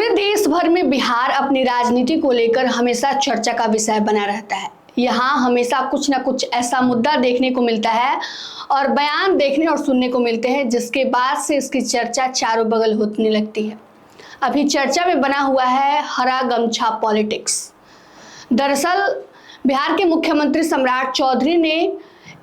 पूरे देश भर में बिहार अपनी राजनीति को लेकर हमेशा चर्चा का विषय बना रहता है। यहाँ हमेशा कुछ ना कुछ ऐसा मुद्दा देखने को मिलता है और बयान देखने और सुनने को मिलते हैं जिसके बाद से इसकी चर्चा चारों बगल होने लगती है। अभी चर्चा में बना हुआ है हरा गमछा पॉलिटिक्स। दरअसल बिहार के मुख्यमंत्री सम्राट चौधरी ने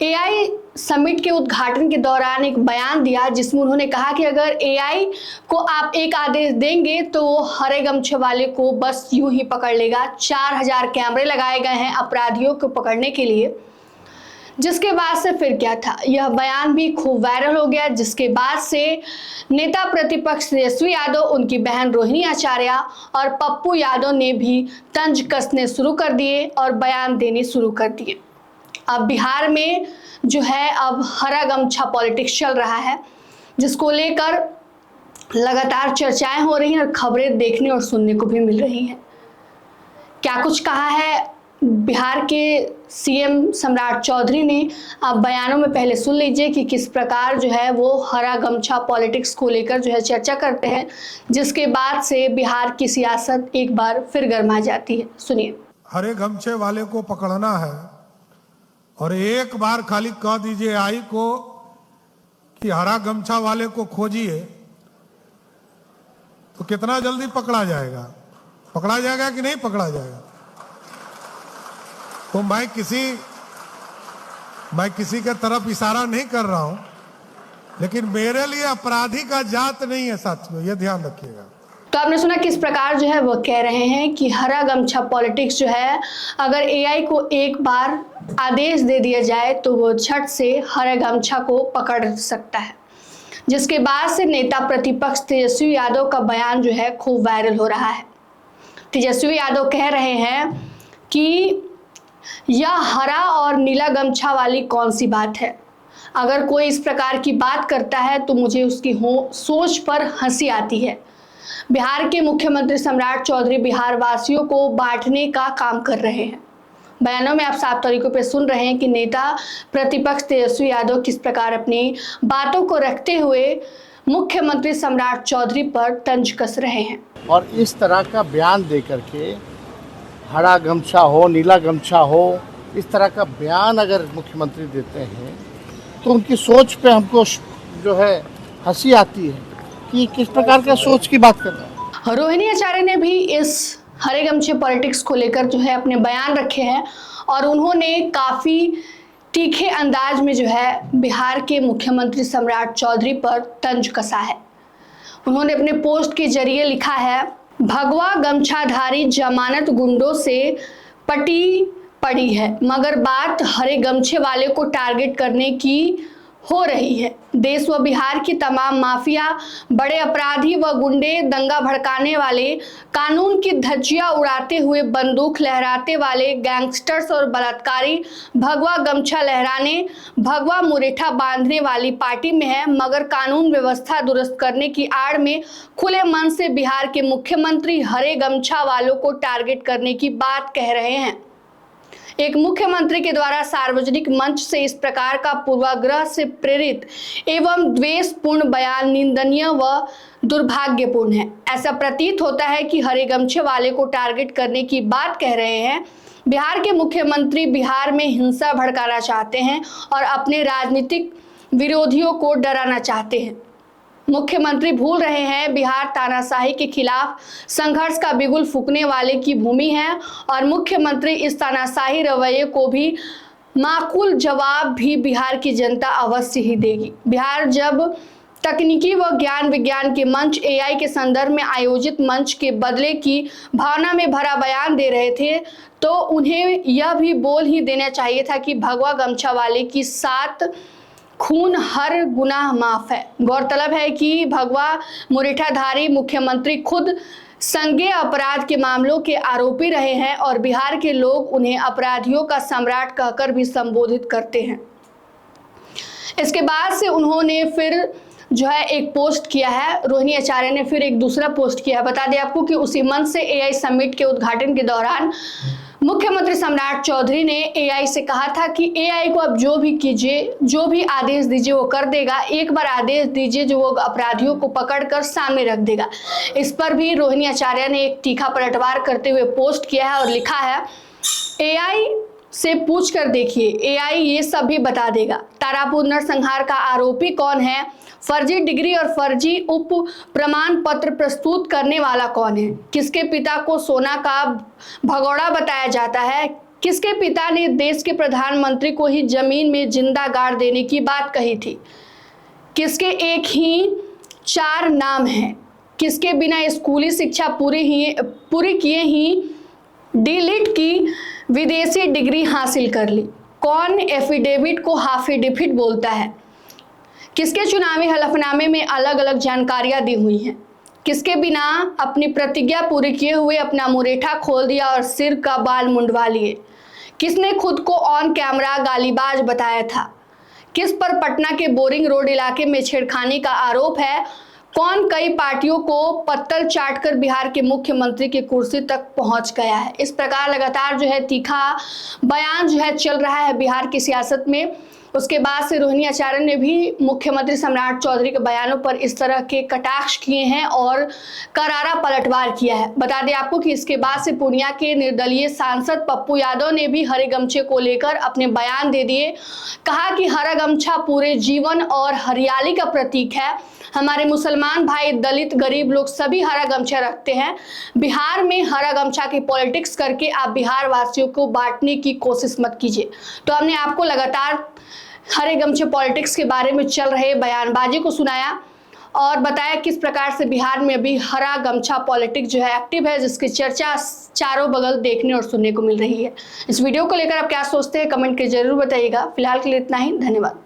एआई समिट के उद्घाटन के दौरान एक बयान दिया जिसमें उन्होंने कहा कि अगर एआई को आप एक आदेश देंगे तो वो हरे गमछे वाले को बस यूं ही पकड़ लेगा। 4000 कैमरे लगाए गए हैं अपराधियों को पकड़ने के लिए। जिसके बाद से फिर क्या था, यह बयान भी खूब वायरल हो गया, जिसके बाद से नेता प्रतिपक्ष तेजस्वी यादव, उनकी बहन रोहिणी आचार्य और पप्पू यादव ने भी तंज कसने शुरू कर दिए और बयान देने शुरू कर दिए। अब बिहार में जो है अब हरा गमछा पॉलिटिक्स चल रहा है, जिसको लेकर लगातार चर्चाएं हो रही हैं और खबरें देखने और सुनने को भी मिल रही हैं। क्या कुछ कहा है बिहार के सीएम सम्राट चौधरी ने, आप बयानों में पहले सुन लीजिए कि किस प्रकार जो है वो हरा गमछा पॉलिटिक्स को लेकर जो है चर्चा करते हैं, जिसके बाद से बिहार की सियासत एक बार फिर गर्मा जाती है। सुनिए। हरे गमछे वाले को पकड़ना है और एक बार खाली कह दीजिए आई को कि हरा गमछा वाले को खोजिए तो कितना जल्दी पकड़ा जाएगा कि नहीं पकड़ा जाएगा। तो मैं किसी के तरफ इशारा नहीं कर रहा हूं, लेकिन मेरे लिए अपराधी का जात नहीं है साथियों, ये ध्यान रखिएगा। तो आपने सुना किस प्रकार जो है वो कह रहे हैं कि हरा गमछा पॉलिटिक्स जो है, अगर एआई को एक बार आदेश दे दिया जाए तो वो झट से हरा गमछा को पकड़ सकता है। जिसके बाद से नेता प्रतिपक्ष तेजस्वी यादव का बयान जो है खूब वायरल हो रहा है। तेजस्वी यादव कह रहे हैं कि यह हरा और नीला गमछा वाली कौन सी बात है। अगर कोई इस प्रकार की बात करता है तो मुझे उसकी सोच पर हंसी आती है। बिहार के मुख्यमंत्री सम्राट चौधरी बिहार वासियों को बांटने का काम कर रहे हैं। बयानों में आप साफ तरीकों पर सुन रहे हैं कि नेता प्रतिपक्ष तेजस्वी यादव किस प्रकार अपनी बातों को रखते हुए मुख्यमंत्री सम्राट चौधरी पर तंज कस रहे हैं। और इस तरह का बयान दे करके हरा गमछा हो, नीला गमछा हो, इस तरह का बयान अगर मुख्यमंत्री देते हैं तो उनकी सोच पे हमको जो है हंसी आती है कि किस प्रकार का सोच की बात कर रहे हैं। रोहिणी आचार्य ने भी इस हरे गमछे पॉलिटिक्स को लेकर जो है अपने बयान रखे हैं और उन्होंने काफ़ी तीखे अंदाज में जो है बिहार के मुख्यमंत्री सम्राट चौधरी पर तंज कसा है। उन्होंने अपने पोस्ट के जरिए लिखा है, भगवा गमछाधारी जमानत गुंडों से पटी पड़ी है, मगर बात हरे गमछे वाले को टारगेट करने की हो रही है। देश व बिहार की तमाम माफिया, बड़े अपराधी व गुंडे, दंगा भड़काने वाले, कानून की धज्जियां उड़ाते हुए बंदूक लहराते वाले गैंगस्टर्स और बलात्कारी भगवा गमछा लहराने, भगवा मुरेठा बांधने वाली पार्टी में है, मगर कानून व्यवस्था दुरुस्त करने की आड़ में खुले मन से बिहार के मुख्यमंत्री हरे गमछा वालों को टारगेट करने की बात कह रहे हैं। एक मुख्यमंत्री के द्वारा सार्वजनिक मंच से इस प्रकार का पूर्वाग्रह से प्रेरित एवं द्वेषपूर्ण बयान निंदनीय व दुर्भाग्यपूर्ण है। ऐसा प्रतीत होता है कि हरे गमछे वाले को टारगेट करने की बात कह रहे हैं। बिहार के मुख्यमंत्री बिहार में हिंसा भड़काना चाहते हैं और अपने राजनीतिक विरोधियों को डराना चाहते हैं। मुख्यमंत्री भूल रहे हैं बिहार तानाशाही के खिलाफ संघर्ष का बिगुल फूंकने वाले की भूमि है और मुख्यमंत्री इस तानाशाही रवैये को भी माकूल जवाब भी बिहार की जनता अवश्य ही देगी। बिहार जब तकनीकी व ज्ञान विज्ञान के मंच एआई के संदर्भ में आयोजित मंच के बदले की भावना में भरा बयान दे रहे थे तो उन्हें यह भी बोल ही देना चाहिए था कि भगवा गमछा वाले की 7 खून हर गुनाह माफ है। गौरतलब है कि भगवा मुरेठाधारी मुख्यमंत्री खुद संज्ञेय अपराध के मामलों के आरोपी रहे हैं और बिहार के लोग उन्हें अपराधियों का सम्राट कहकर भी संबोधित करते हैं। इसके बाद से उन्होंने फिर जो है एक पोस्ट किया है, रोहिणी आचार्य ने फिर एक दूसरा पोस्ट किया है। बता दें आपको कि उसी मंच से एआई समिट के उद्घाटन के दौरान मुख्यमंत्री सम्राट चौधरी ने एआई से कहा था कि एआई को अब जो भी कीजिए, जो भी आदेश दीजिए वो कर देगा। एक बार आदेश दीजिए जो वो अपराधियों को पकड़कर सामने रख देगा। इस पर भी रोहिणी आचार्य ने एक तीखा पलटवार करते हुए पोस्ट किया है और लिखा है, एआई से पूछ कर देखिए, एआई ये सब भी बता देगा। तारापुर नरसंहार का आरोपी कौन है? फर्जी डिग्री और फर्जी उप प्रमाण पत्र प्रस्तुत करने वाला कौन है? किसके पिता को सोना का भगोड़ा बताया जाता है? किसके पिता ने देश के प्रधानमंत्री को ही जमीन में जिंदा गाड़ देने की बात कही थी? किसके एक ही 4 नाम हैं? किसके बिना स्कूली शिक्षा पूरी किए ही डीलिट की विदेशी डिग्री हासिल कर ली? कौन एफिडेविट को हाफिडेविट बोलता है? किसके चुनावी हलफनामे में अलग अलग जानकारियां दी हुई हैं? किसके बिना अपनी प्रतिज्ञा पूरी किए हुए अपना मुरेठा खोल दिया और सिर का बाल मुंडवा लिए? किसने खुद को ऑन कैमरा गालीबाज बताया था? किस पर पटना के बोरिंग रोड इलाके में छेड़खानी का आरोप है? कौन कई पार्टियों को पत्तल चाटकर बिहार के मुख्यमंत्री की कुर्सी तक पहुंच गया है? इस प्रकार लगातार जो है तीखा बयान जो है चल रहा है बिहार की सियासत में। उसके बाद से रोहिणी आचार्य ने भी मुख्यमंत्री सम्राट चौधरी के बयानों पर इस तरह के कटाक्ष किए हैं और करारा पलटवार किया है। बता दें आपको कि इसके बाद से पूर्णिया के निर्दलीय सांसद पप्पू यादव ने भी हरे गमछे को लेकर अपने बयान दे दिए। कहा कि हरा गमछा पूरे जीवन और हरियाली का प्रतीक है। हमारे मुसलमान भाई, दलित, गरीब लोग सभी हरा गमछा रखते हैं। बिहार में हरा गमछा की पॉलिटिक्स करके आप बिहार वासियों को बांटने की कोशिश मत कीजिए। तो हमने आपको लगातार हरे गमछे पॉलिटिक्स के बारे में चल रहे बयानबाजी को सुनाया और बताया किस प्रकार से बिहार में अभी हरा गमछा पॉलिटिक्स जो है एक्टिव है, जिसकी चर्चा चारों बगल देखने और सुनने को मिल रही है। इस वीडियो को लेकर आप क्या सोचते हैं कमेंट के जरूर बताइएगा। फिलहाल के लिए इतना ही, धन्यवाद।